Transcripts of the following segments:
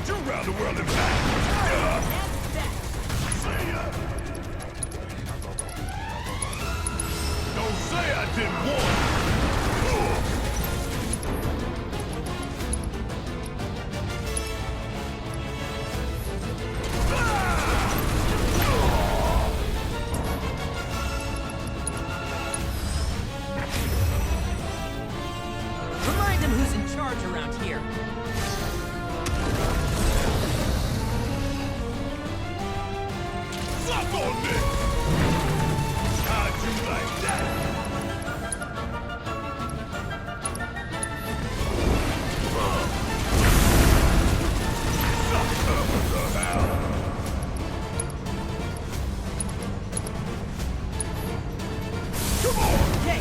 you round the world and back. See ya. Don't say I didn't warn you. Remind him who's in charge around here. Suck on this! How'd you like that? Come on! Hey!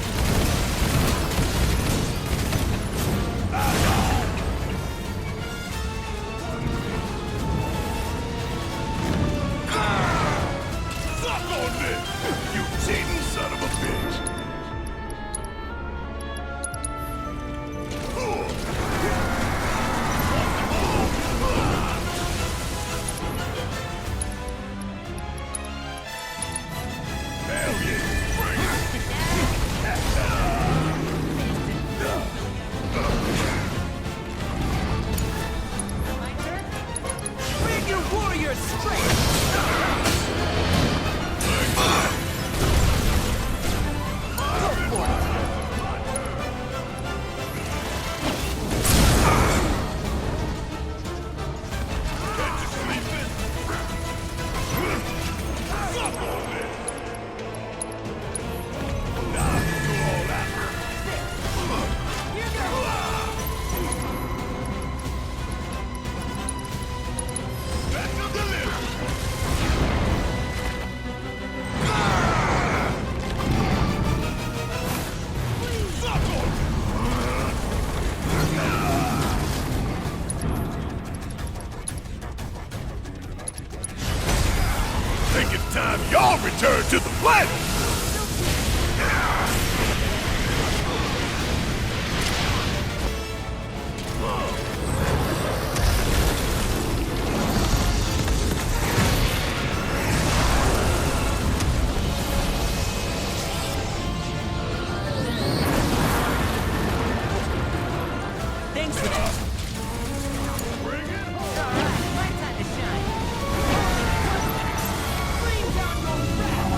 Suck on this! You cheating son of a bitch! Hell yeah! Bring My turn? Bring your warrior strength! Go for it! Can't you sleep in? Suck on this! Nah, do all that. Here goes! Special delivery! Suck on it! Think it's time y'all return to the planet! Thanks for that. Bring it home! Alright, my time to shine. Bring down your wrath!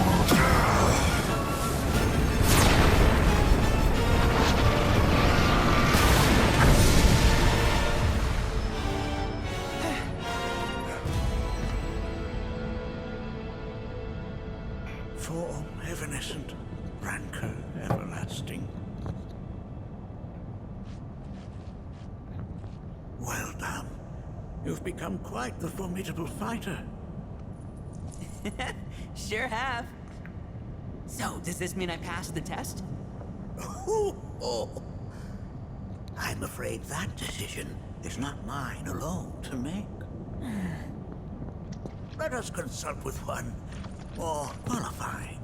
Form evanescent, rancor everlasting. Well done. You've become quite the formidable fighter. Sure have. So, does this mean I passed the test? I'm afraid that decision is not mine alone to make. Let us consult with one more qualified.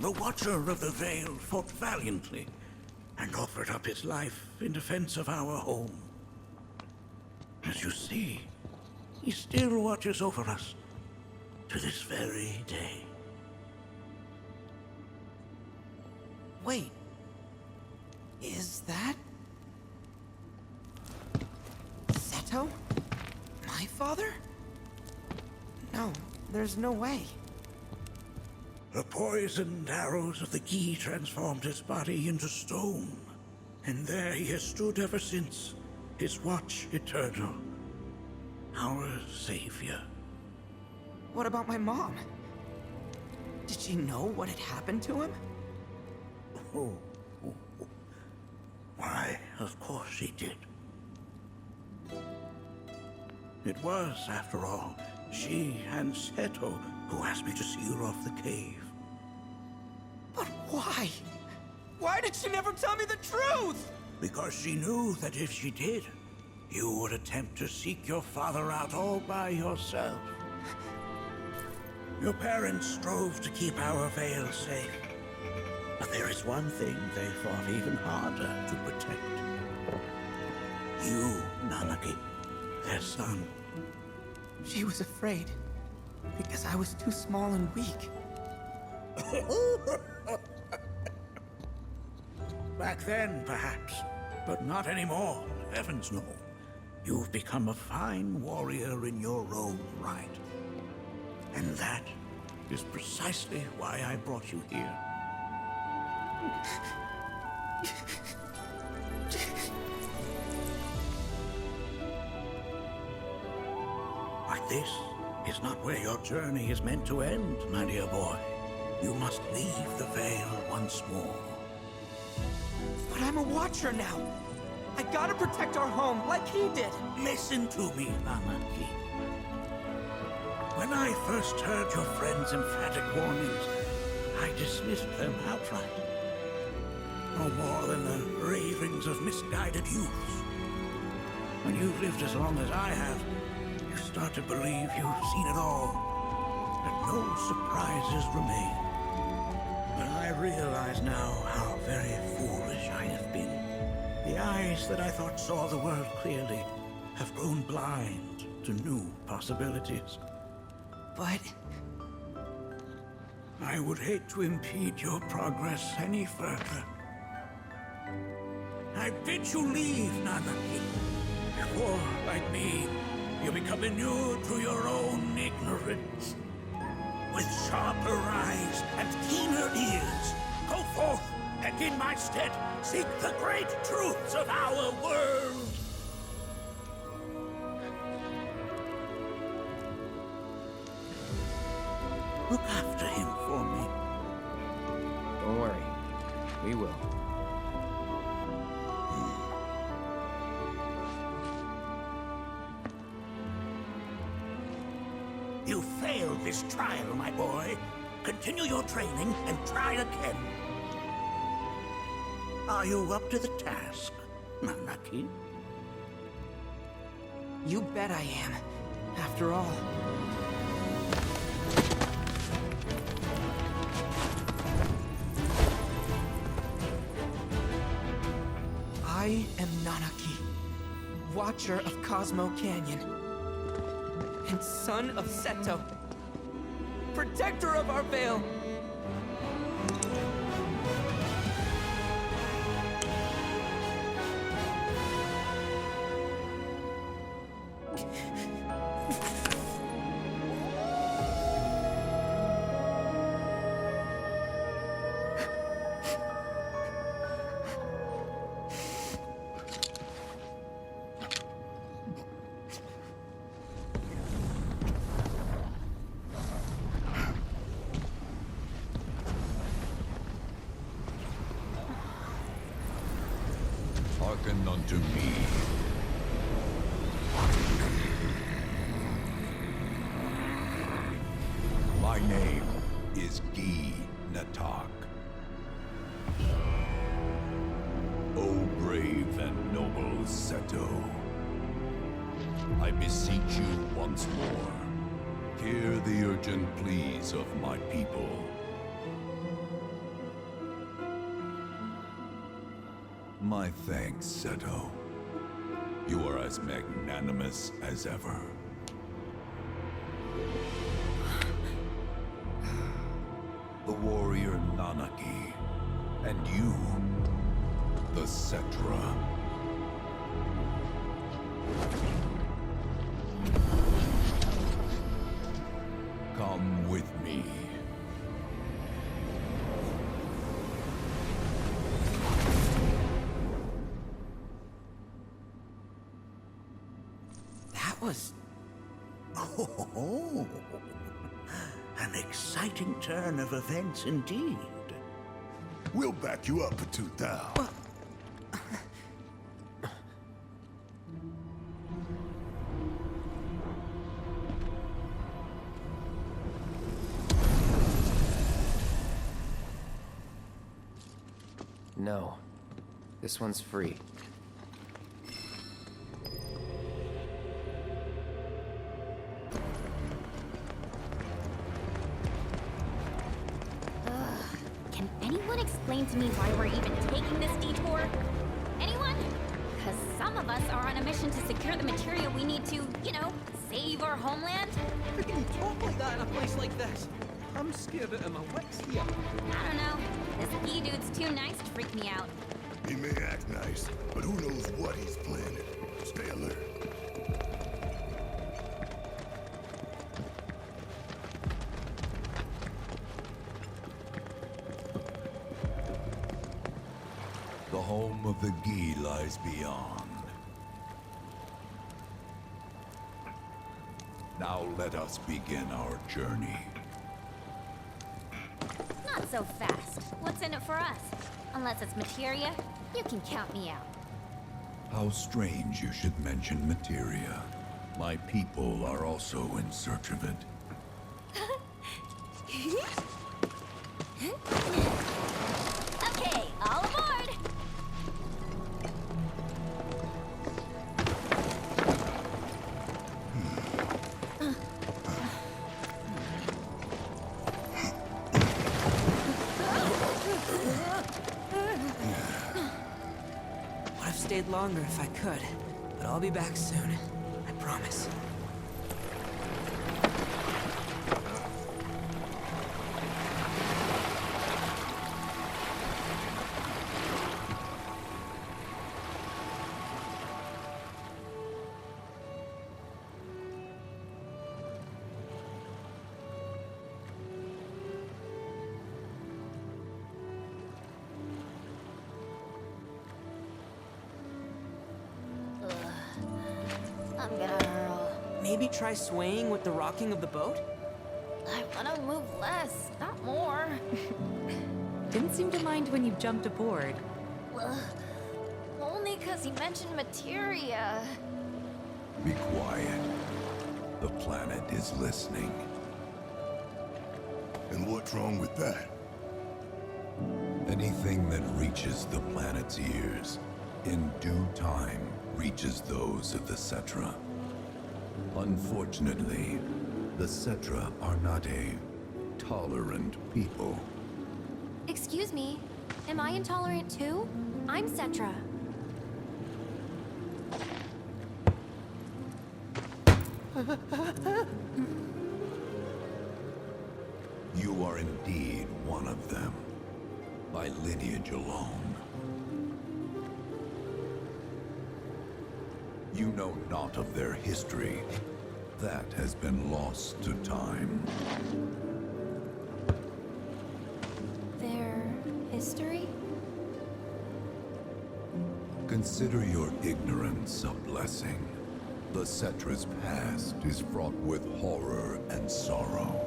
The Watcher of the Veil fought valiantly and offered up his life in defense of our home. As you see, he still watches over us to this very day. Wait. Is that... Seto? My father? No, there's no way. The poisoned arrows of the key transformed his body into stone, and there he has stood ever since, his watch eternal, our savior. What about my mom? Did she know what had happened to him? Why, of course she did. It was, after all, she and Seto who asked me to see her off the cave. Why? Why did she never tell me the truth? Because she knew that if she did, you would attempt to seek your father out all by yourself. Your parents strove to keep our veil safe. But there is one thing they fought even harder to protect. You, Nanaki, their son. She was afraid because I was too small and weak. Back then, perhaps, but not anymore. Heavens no. You've become a fine warrior in your own right. And that is precisely why I brought you here. But this is not where your journey is meant to end, my dear boy. You must leave the Vale once more. But I'm a watcher now. I gotta protect our home like he did. Listen to me, Nanaki. When I first heard your friends' emphatic warnings, I dismissed them outright. No more than the ravings of misguided youths. When you've lived as long as I have, you start to believe you've seen it all, that no surprises remain. But I realize now how very foolish I have been. The eyes that I thought saw the world clearly have grown blind to new possibilities. But I would hate to impede your progress any further. I bid you leave, Nanaki, before, like me, you become inured to your own ignorance. With sharper eyes and keener ears, go forth and in my stead seek the great truths of our world. Look after him for me. Don't worry. We will. You failed this trial, my boy. Continue your training and try again. Are you up to the task, Nanaki? you bet I am. After all. I am Nanaki, Watcher of Cosmo Canyon, and son of Seto, protector of our Vale. Hearken unto me. My name is Gi Natak. O brave and noble Seto, I beseech you once more, hear the urgent pleas of my people. My thanks, Seto. You are as magnanimous as ever. The warrior Nanaki, and you, the Cetra. Come with me. That was... Oh, an exciting turn of events indeed. We'll back you up, Patutao. No. This one's free. Can anyone explain to me why we're even taking this detour? Anyone? Because some of us are on a mission to secure the material we need to, you know, save our homeland. How can you talk like that in a place like this? I'm scared out of my wits here. I don't know. This ski dude's too nice to freak me out. He may act nice, but who knows what he's planning. Stay alert. The home of the Gi lies beyond. Now let us begin our journey. Not so fast. What's in it for us? Unless it's materia, you can count me out. How strange you should mention materia. My people are also in search of it. Okay, all aboard! Would have stayed longer if I could, but I'll be back soon. I promise. I'm gonna hurl. Maybe try swaying with the rocking of the boat? I wanna move less, not more. Didn't seem to mind when you jumped aboard. Ugh. Only 'cause he mentioned materia. Be quiet. The planet is listening. And what's wrong with that? Anything that reaches the planet's ears, in due time, reaches those of the Cetra. Unfortunately, the Cetra are not a tolerant people. Excuse me, am I intolerant too? I'm Cetra. You are indeed one of them, by lineage alone. You know not of their history. That has been lost to time. Their history? Consider your ignorance a blessing. The Cetra's past is fraught with horror and sorrow.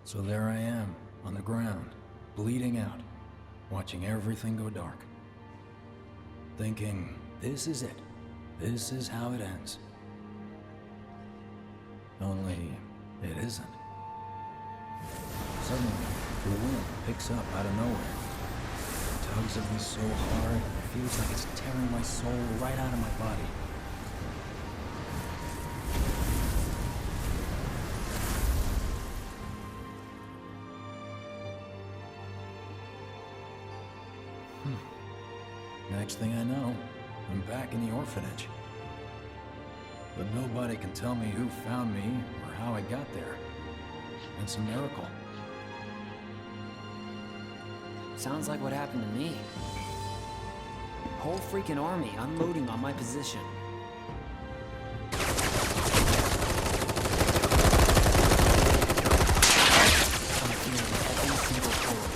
So there I am, on the ground, bleeding out, watching everything go dark. Thinking, this is it. This is how it ends. Only, it isn't. Suddenly, the wind picks up out of nowhere. It tugs at me so hard, it feels like it's tearing my soul right out of my body. Next thing I know, I'm back in the orphanage. But nobody can tell me who found me or how I got there. It's a miracle. Sounds like what happened to me. Whole freaking army unloading on my position. I'm feeling every single chord.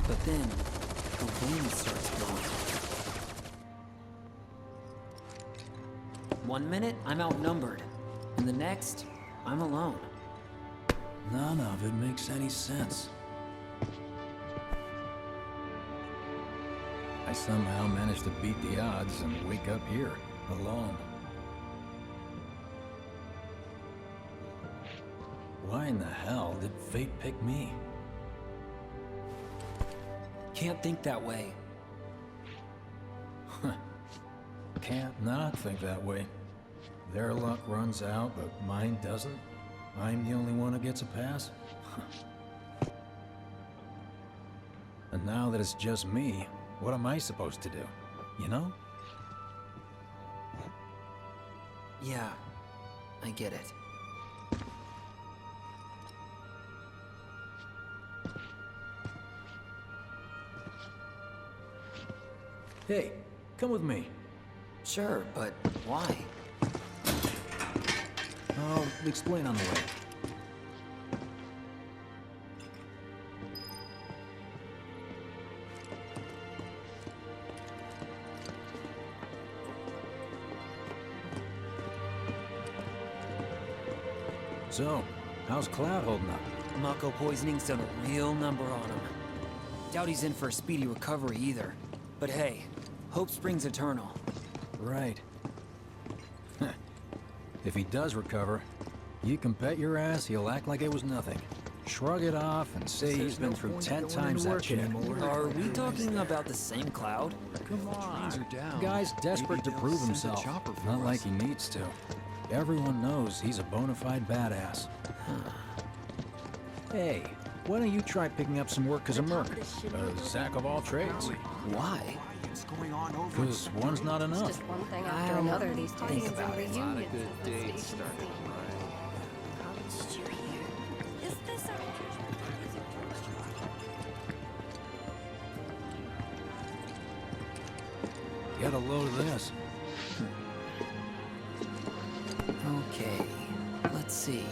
But then, the wind starts blowing. 1 minute, I'm outnumbered. And the next, I'm alone. None of it makes any sense. I somehow managed to beat the odds and wake up here, alone. Why in the hell did fate pick me? Can't think that way. Can't not think that way. Their luck runs out, but mine doesn't. I'm the only one who gets a pass. And now that it's just me, what am I supposed to do? You know? Yeah, I get it. Hey, come with me. Sure, but why? I'll explain on the way. So, how's Cloud holding up? Mako poisoning's done a real number on him. Doubt he's in for a speedy recovery either. But hey, hope springs eternal. Right. If he does recover, you can bet your ass he'll act like it was nothing. Shrug it off and say he's been through 10 times that shit. Are we talking about the same Cloud? Come on. The guy's desperate to prove himself. Not like he needs to. Everyone knows he's a bona fide badass. Hey, why don't you try picking up some work as a merc? A Zack of all trades? Why? Because one's not enough. Just one thing after another these days. Think about it. Get a load of this. Okay, let's see.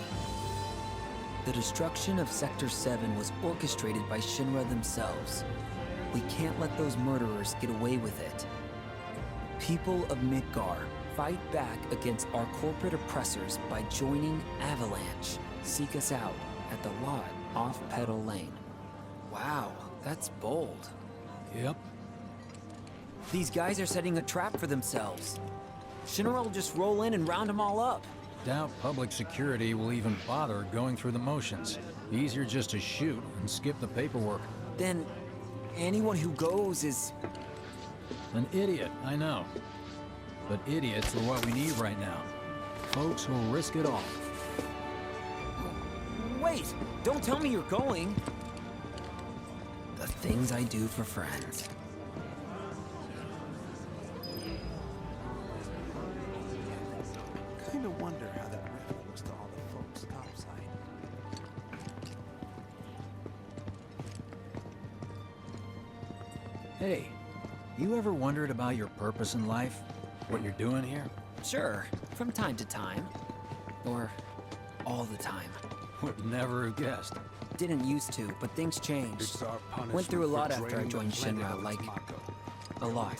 The destruction of Sector 7 was orchestrated by Shinra themselves. We can't let those murderers get away with it. People of Midgar, fight back against our corporate oppressors by joining Avalanche. Seek us out at the lot off Petal Lane. Wow, that's bold. Yep. These guys are setting a trap for themselves. Shinra will just roll in and round them all up. Doubt public security will even bother going through the motions. Easier just to shoot and skip the paperwork. Then anyone who goes is... An idiot, I know. But idiots are what we need right now. Folks who'll risk it all. Wait! Don't tell me you're going! The things I do for friends. Kinda wonder how that rift looks to all the folks topside. Hey, you ever wondered about your purpose in life? What you're doing here? Sure, from time to time. Or all the time. Would never have guessed. Didn't used to, but things changed. It's our punishment Went through a for lot after I draining joined the planet Shinra, of like... Mako. a lot.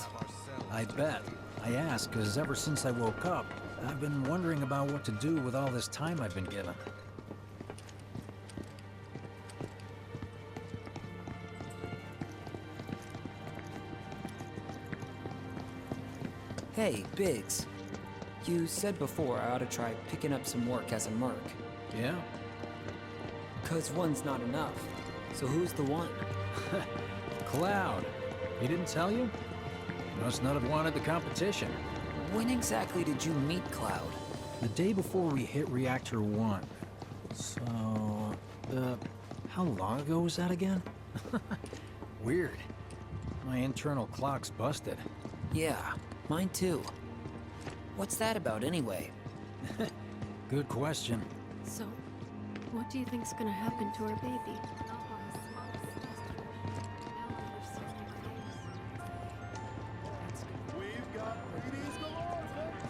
I bet. I ask because ever since I woke up, I've been wondering about what to do with all this time I've been given. Hey, Biggs. You said before I ought to try picking up some work as a merc. Yeah? 'Cause one's not enough. So who's the one? Cloud. He didn't tell you? Must not have wanted the competition. When exactly did you meet Cloud? The day before we hit Reactor 1. So, how long ago was that again? Weird. My internal clock's busted. Yeah, mine too. What's that about anyway? Good question. So, what do you think's gonna happen to our baby? We've got freebies galore, folks.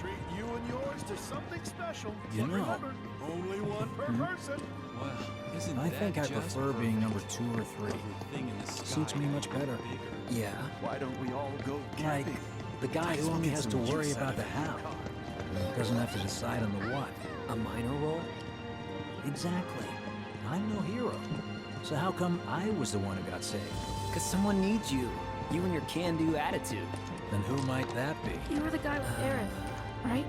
Treat you and yours to something special. You But know- remember, only one per person. I think I prefer being number 2 or 3. Suits me much better. Yeah. Why don't we all go Like, camping? the guy who only has to worry about the how. Doesn't have to decide on the what. A minor role? Exactly. I'm no hero. So how come I was the one who got saved? Because someone needs you. You and your can-do attitude. Then who might that be? You were the guy with Aerith, right?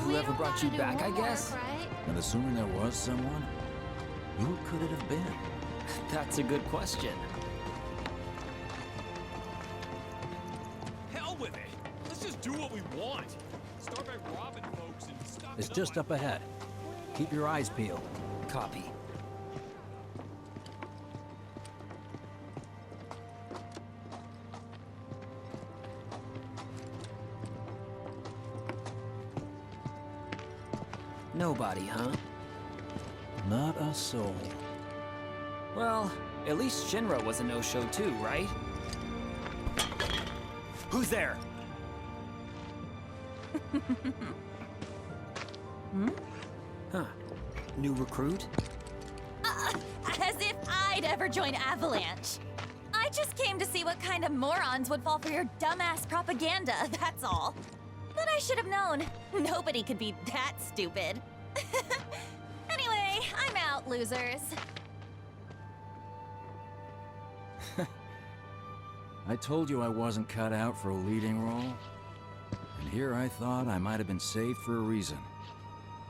Whoever brought you back, I guess? Right? And assuming there was someone, who could it have been? That's a good question. Hell with it. Let's just do what we want. Start by robbing folks and stop. It's just up ahead. Keep your eyes peeled. Copy. Nobody, huh? Not a soul. Well, at least Shinra was a no-show too, right? Who's there? Huh. New recruit? As if I'd ever join Avalanche. I just came to see what kind of morons would fall for your dumbass propaganda, that's all. But I should have known. Nobody could be that stupid. Anyway, I'm out, losers. I told you I wasn't cut out for a leading role. And here I thought I might have been saved for a reason.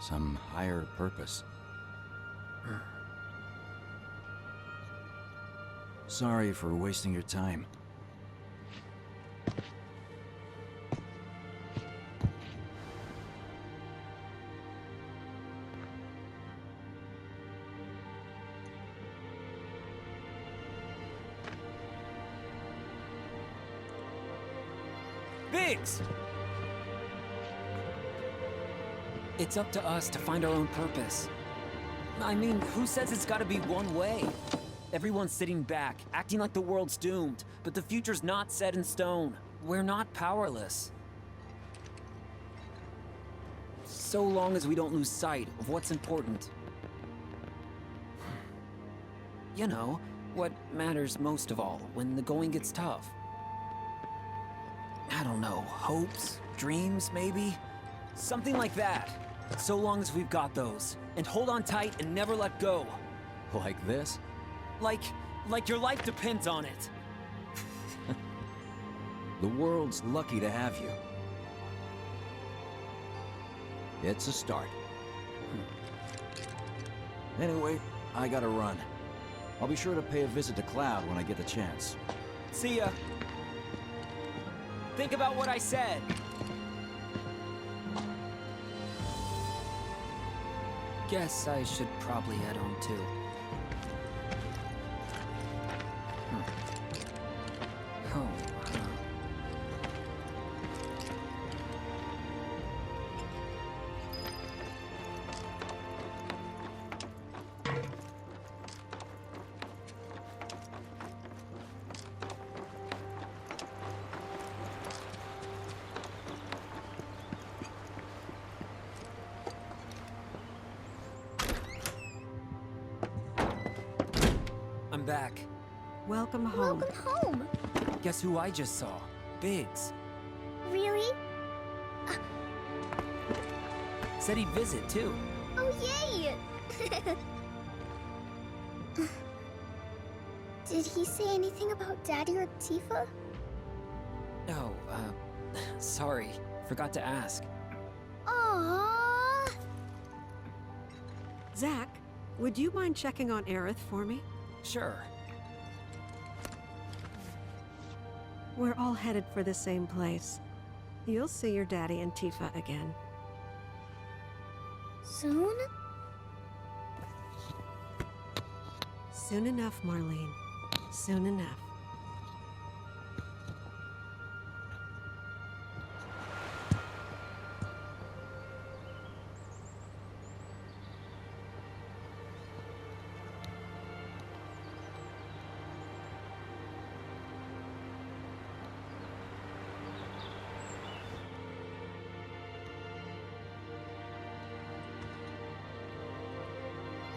Some higher purpose. Sorry for wasting your time. Biggs! It's up to us to find our own purpose. I mean, who says it's gotta be one way? Everyone's sitting back, acting like the world's doomed, but the future's not set in stone. We're not powerless. So long as we don't lose sight of what's important. You know, what matters most of all when the going gets tough. I don't know, hopes, dreams, maybe? Something like that. So long as we've got those. And hold on tight and never let go. Like this? Like your life depends on it. The world's lucky to have you. It's a start. Anyway, I gotta run. I'll be sure to pay a visit to Cloud when I get the chance. See ya. Think about what I said. Guess I should probably head home too. Home, huh? I'm back. Welcome home. Welcome home. Guess who I just saw? Biggs. Really? Said he'd visit, too. Oh, yay! Did he say anything about Daddy or Tifa? Oh, sorry. Forgot to ask. Aww. Zach, would you mind checking on Aerith for me? Sure. We're all headed for the same place. You'll see your daddy and Tifa again. Soon? Soon enough, Marlene. Soon enough.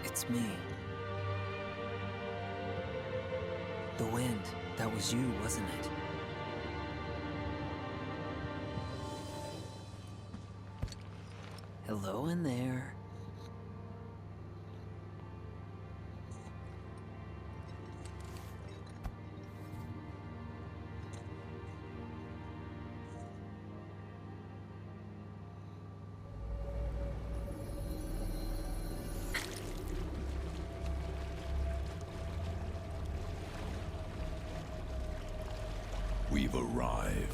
It's me. The wind. That was you, wasn't it? Hello in there. We've arrived.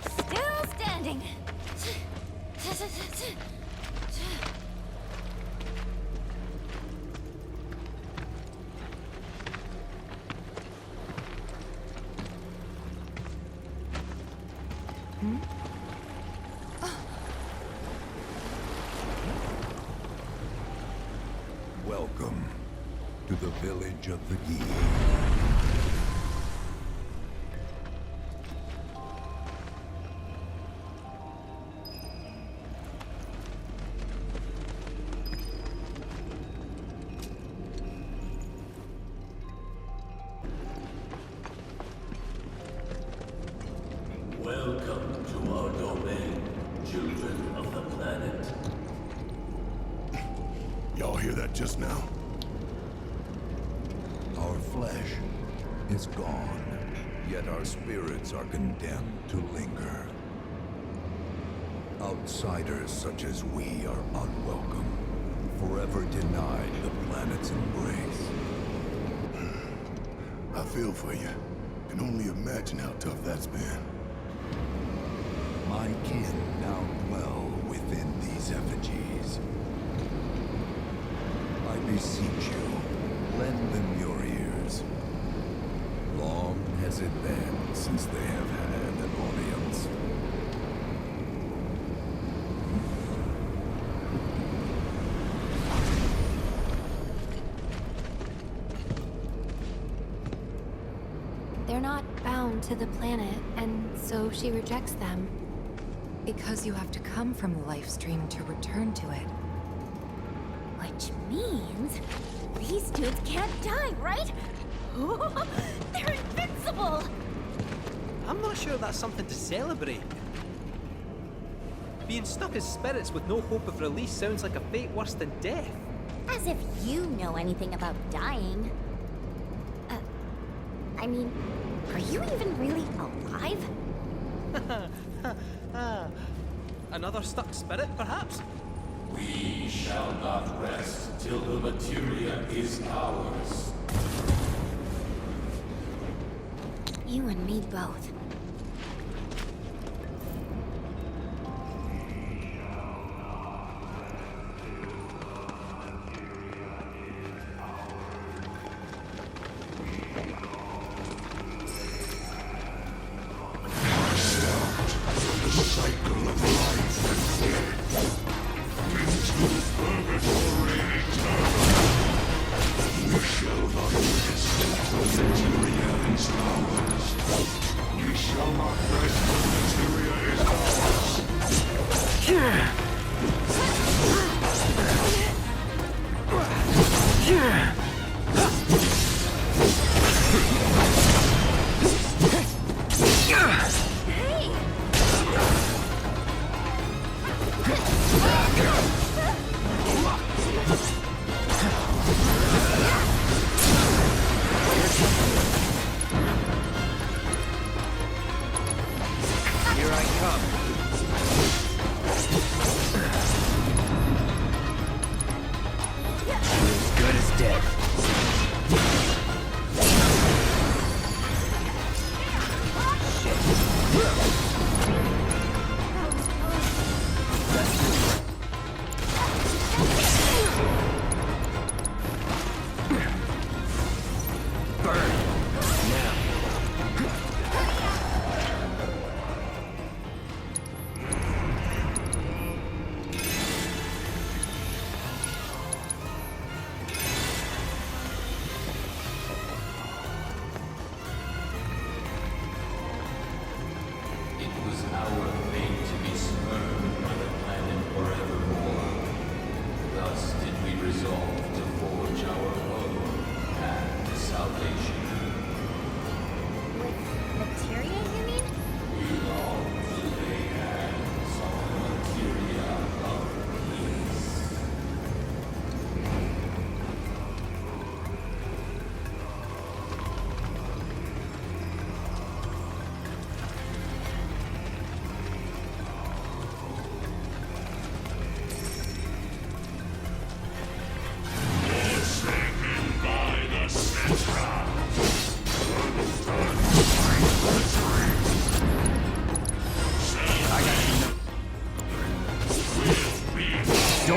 Still standing. Welcome to the village of the Gi. Welcome to our domain, children of the planet. Y'all hear that just now? Our flesh is gone, yet our spirits are condemned to linger. Outsiders such as we are unwelcome, forever denied the planet's embrace. I feel for you. Can only imagine how tough that's been. My kin now dwell within these effigies. I beseech you, lend them your ears. Long has it been since they have had an audience. They're not bound to the planet, and so she rejects them. Because you have to come from the life stream to return to it. Which means these dudes can't die, right? They're invincible! I'm not sure that's something to celebrate. Being stuck as spirits with no hope of release sounds like a fate worse than death. As if you know anything about dying. I mean, are you even really alive? Another stuck spirit, perhaps? We shall not rest till the materia is ours. You and me both.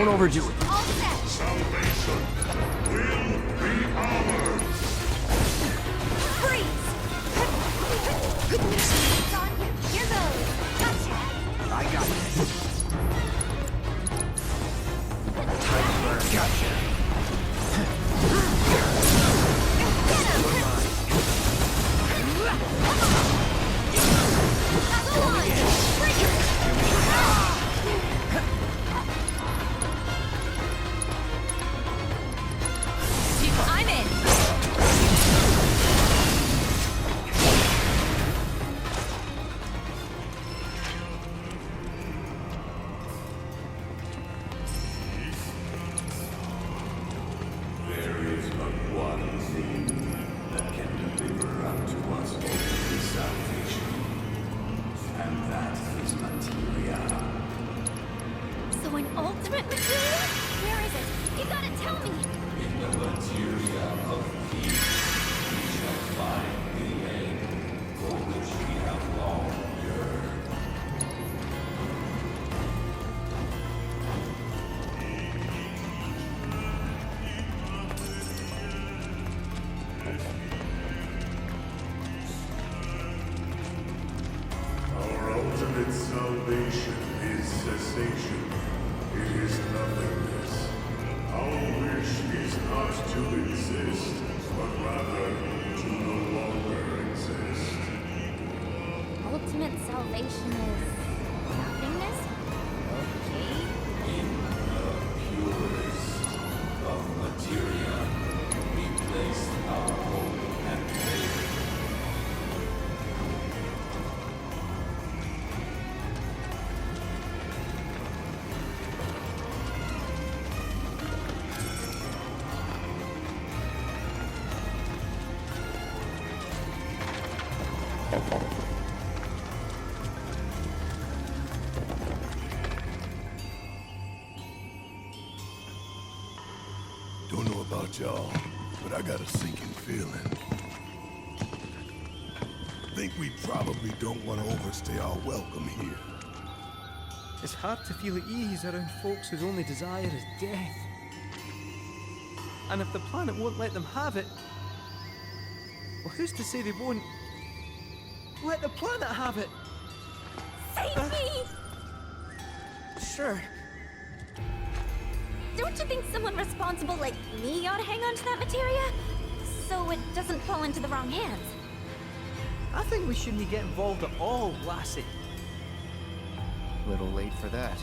Don't overdo it. All set. Salvation will be ours. Freeze! It's on you. Here goes. Gotcha. I got it. Gotcha. I'm in. There is but one thing that can deliver unto us only salvation, and that is materia. So an ultimate material? Where is it? You gotta tell me! In the materia of peace, we shall find the end for which we have long yearned. Our ultimate salvation is cessation. It is nothingness. Our wish is not to exist, but rather to no longer exist. Ultimate salvation is nothingness? Okay. In the purest of materia, we place our hope and faith. Don't know about y'all, but I got a sinking feeling. Think we probably don't want to overstay our welcome here. It's hard to feel at ease around folks whose only desire is death. And if the planet won't let them have it, well, who's to say they won't let the planet have it? Save me! Sure. Don't you think someone responsible like me ought to hang on to that materia? So it doesn't fall into the wrong hands. I think we shouldn't get involved at all, lassie. Little late for that.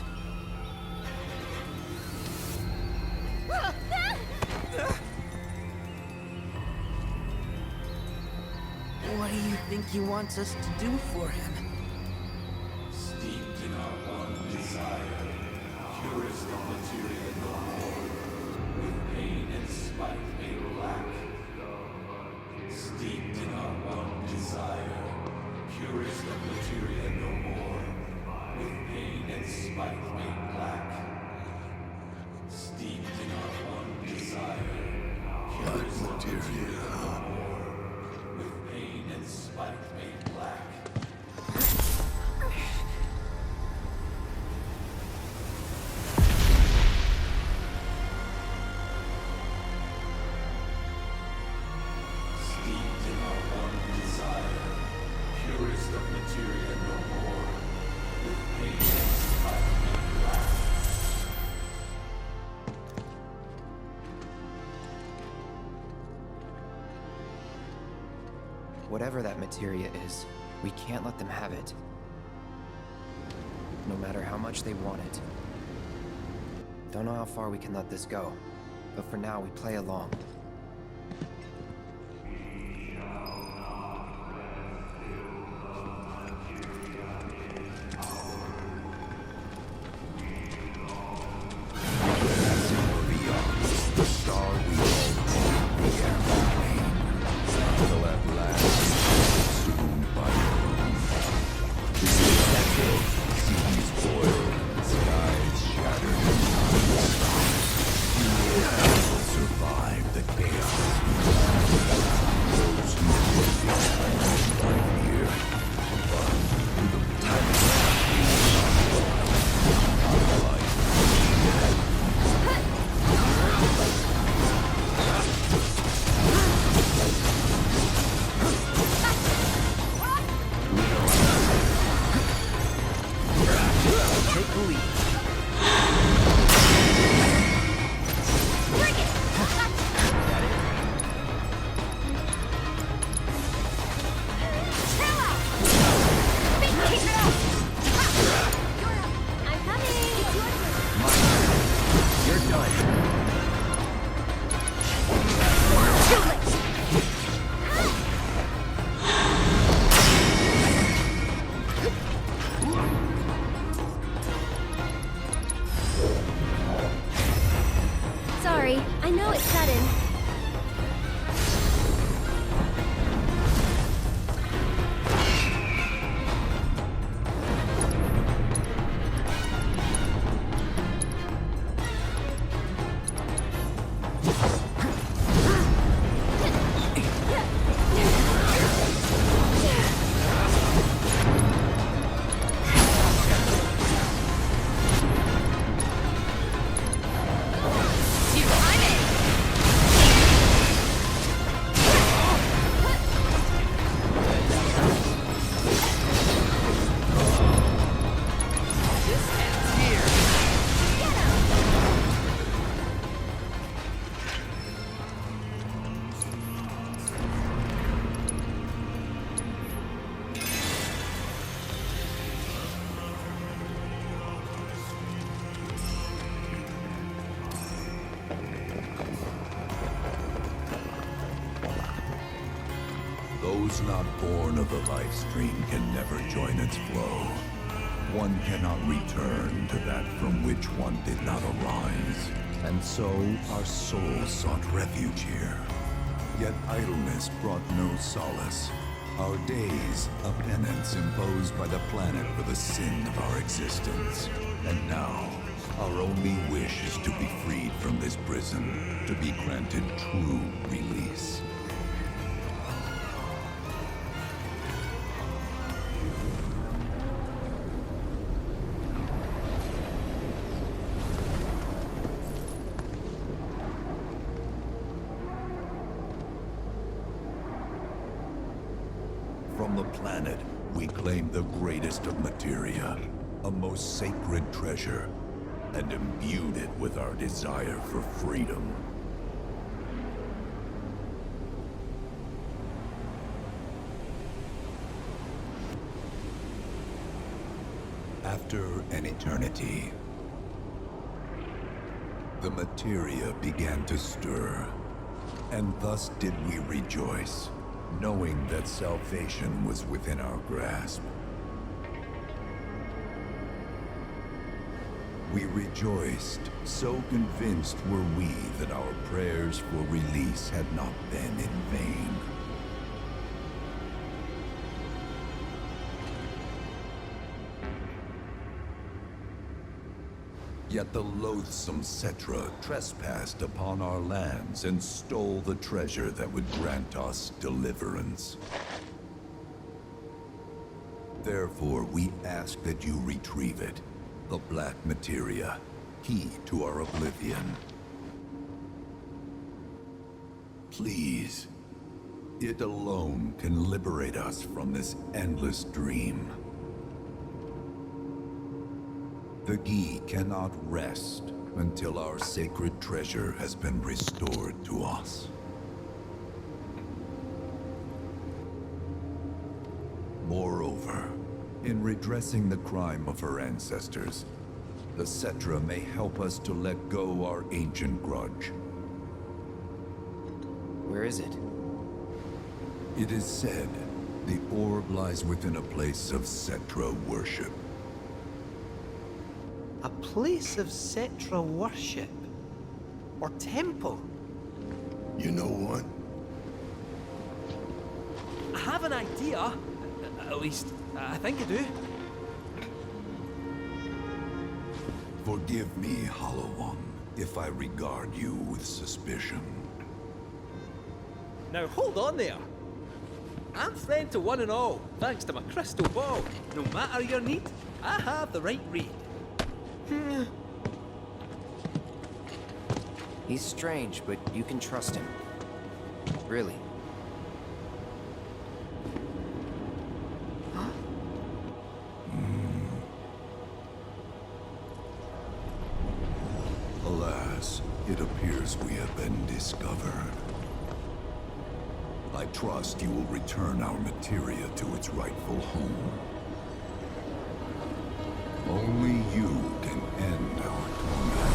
What do you think he wants us to do for him? Steeped in our one desire, purest of materia no more, with pain and spite made black. Steeped in our one desire, purest of materia no more, with pain and spite made black. Steeped in our one desire, purest of materia no more, with pain and spite made black. Steeped in our one desire, purest of materia no more, with pain and spite made black. Whatever that materia is, we can't let them have it. No matter how much they want it. Don't know how far we can let this go, but for now we play along. The star we all call the campaign will at last be consumed by your own. Seas boiled, skies shattered, and time stopped. You will survive the Sorry, I know it's sudden. Those not born of the life stream can never join its flow. One cannot return to that from which one did not arise. And so our souls sought refuge here. Yet idleness brought no solace. Our days, a penance imposed by the planet for the sin of our existence. And now, our only wish is to be freed from this prison, to be granted true release. From the planet, we claim the greatest of materia, a most sacred treasure, and imbued it with our desire for freedom. After an eternity, the materia began to stir, and thus did we rejoice, knowing that salvation was within our grasp. We rejoiced, so convinced were we that our prayers for release had not been in vain. Yet the loathsome Cetra trespassed upon our lands and stole the treasure that would grant us deliverance. Therefore, we ask that you retrieve it, the black materia, key to our oblivion. Please, it alone can liberate us from this endless dream. The Gi cannot rest until our sacred treasure has been restored to us. Moreover, in redressing the crime of her ancestors, the Cetra may help us to let go our ancient grudge. Where is it? It is said the orb lies within a place of Cetra worship. A place of Cetra worship? Or temple? You know what? I have an idea. At least, I think I do. Forgive me, Hollow One, if I regard you with suspicion. Now hold on there. I'm friend to one and all, thanks to my crystal ball. No matter your need, I have the right read. He's strange, but you can trust him. Really. Alas, it appears we have been discovered. I trust you will return our materia to its rightful home. Only you can end our torment.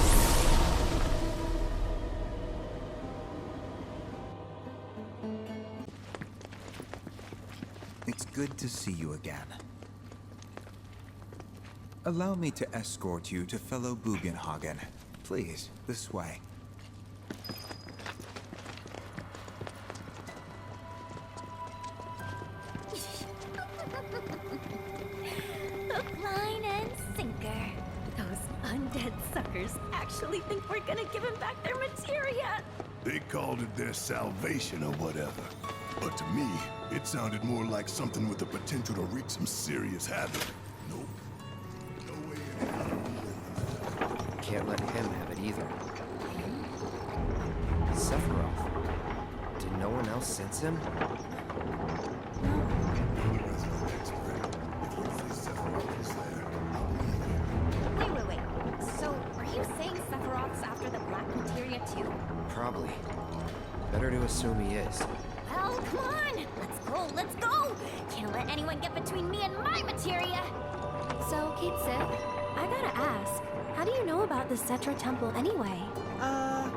It's good to see you again. Allow me to escort you to fellow Bugenhagen. Please, this way. Hook, line, and sinker. Those undead suckers actually think we're gonna give them back their materia. They called it their salvation or whatever. But to me, it sounded more like something with the potential to wreak some serious havoc. Nope. No way in hell. Can't let him have it either. Sephiroth. Did no one else sense him? Wait. So, are you saying Sephiroth's after the black materia too? Probably. Better to assume he is. Well, come on! Let's go! Can't let anyone get between me and my materia! So, Kate Sith, I gotta ask, how do you know about the Cetra Temple anyway? I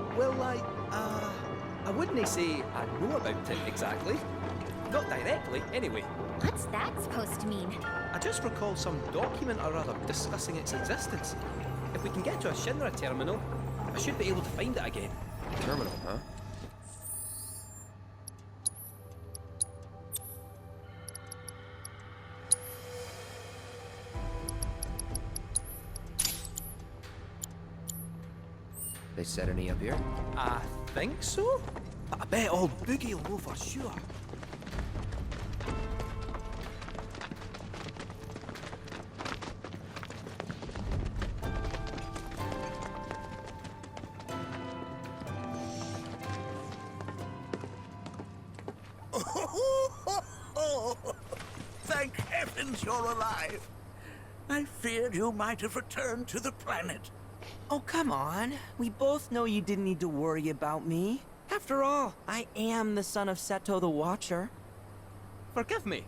wouldn't say I know about it exactly. Not directly, anyway. What's that supposed to mean? I just recall some document or other discussing its existence. If we can get to a Shinra terminal, I should be able to find it again. Terminal, huh? They set any up here? I think so? But I bet old Boogie will know for sure. Thank heavens you're alive. I feared you might have returned to the planet. Oh, come on. We both know you didn't need to worry about me. After all, I am the son of Seto the Watcher. Forgive me.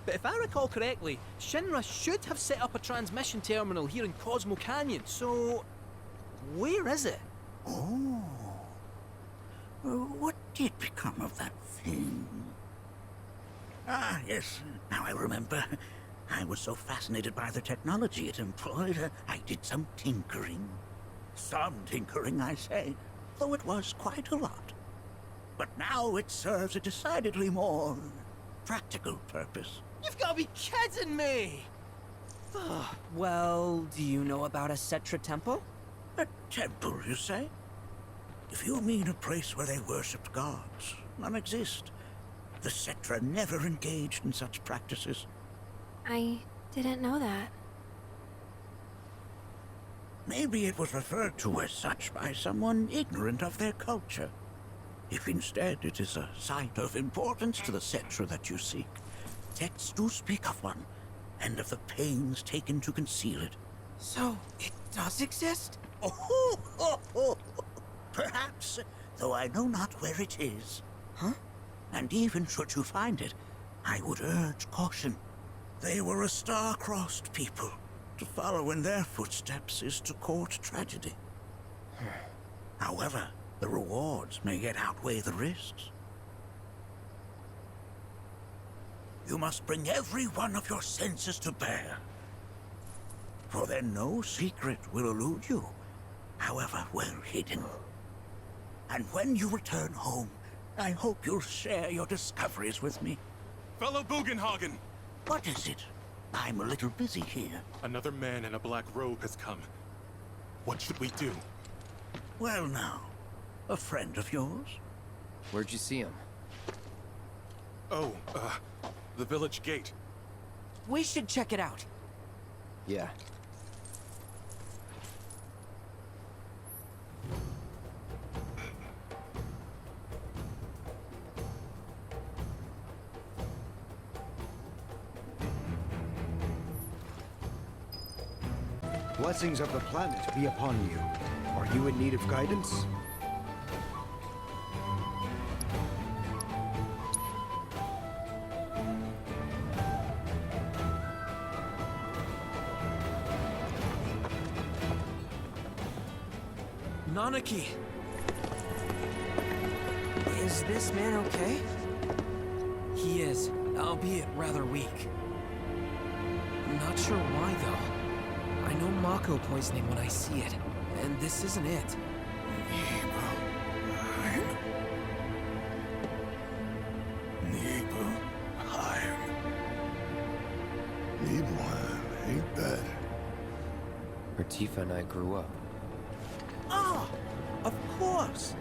But if I recall correctly, Shinra should have set up a transmission terminal here in Cosmo Canyon, so... where is it? Oh. What did become of that thing? Ah, yes. Now I remember. I was so fascinated by the technology it employed, I did some tinkering. Some tinkering, I say, though it was quite a lot. But now it serves a decidedly more practical purpose. You've got to be kidding me! Well, do you know about a Cetra temple? A temple, you say? If you mean a place where they worshipped gods, none exist. The Cetra never engaged in such practices. I didn't know that. Maybe it was referred to as such by someone ignorant of their culture. If instead it is a site of importance to the Cetra that you seek, texts do speak of one, and of the pains taken to conceal it. So, it does exist? Oh, perhaps, though I know not where it is. Huh? And even should you find it, I would urge caution. They were a star-crossed people. To follow in their footsteps is to court tragedy. However, the rewards may yet outweigh the risks. You must bring every one of your senses to bear. For then no secret will elude you, however well hidden. And when you return home, I hope you'll share your discoveries with me. Fellow Bugenhagen! What is it? I'm a little busy here. Another man in a black robe has come. What should we do? Well now, a friend of yours? Where'd you see him? Oh, the village gate. We should check it out. Yeah. Blessings of the planet be upon you. Are you in need of guidance? Nanaki! Is this man okay? He is. albeit rather weak. I'm not sure why, though. I know Mako poisoning when I see it, and this isn't it. Nibelheim, ain't that? Where Tifa and I grew up. Ah! Of course!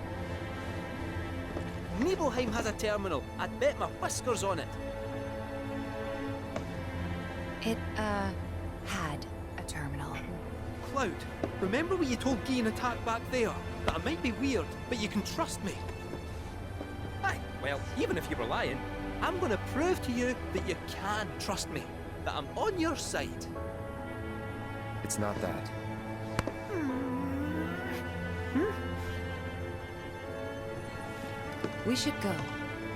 Nibelheim has a terminal. I'd bet my whiskers on it. It, had a terminal. Cloud, remember what you told Guy and Attack back there? That I might be weird, but you can trust me. Aye, well, even if you were lying, I'm gonna prove to you that you can trust me. That I'm on your side. It's not that. We should go.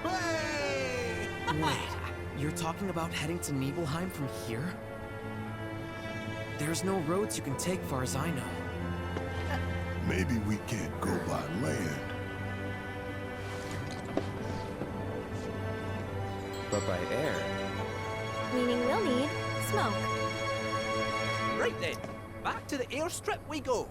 Wait, you're talking about heading to Nibelheim from here? There's no roads you can take far as I know. Maybe we can't go by land. But by air. Meaning we'll need smoke. Right then, back to the airstrip we go.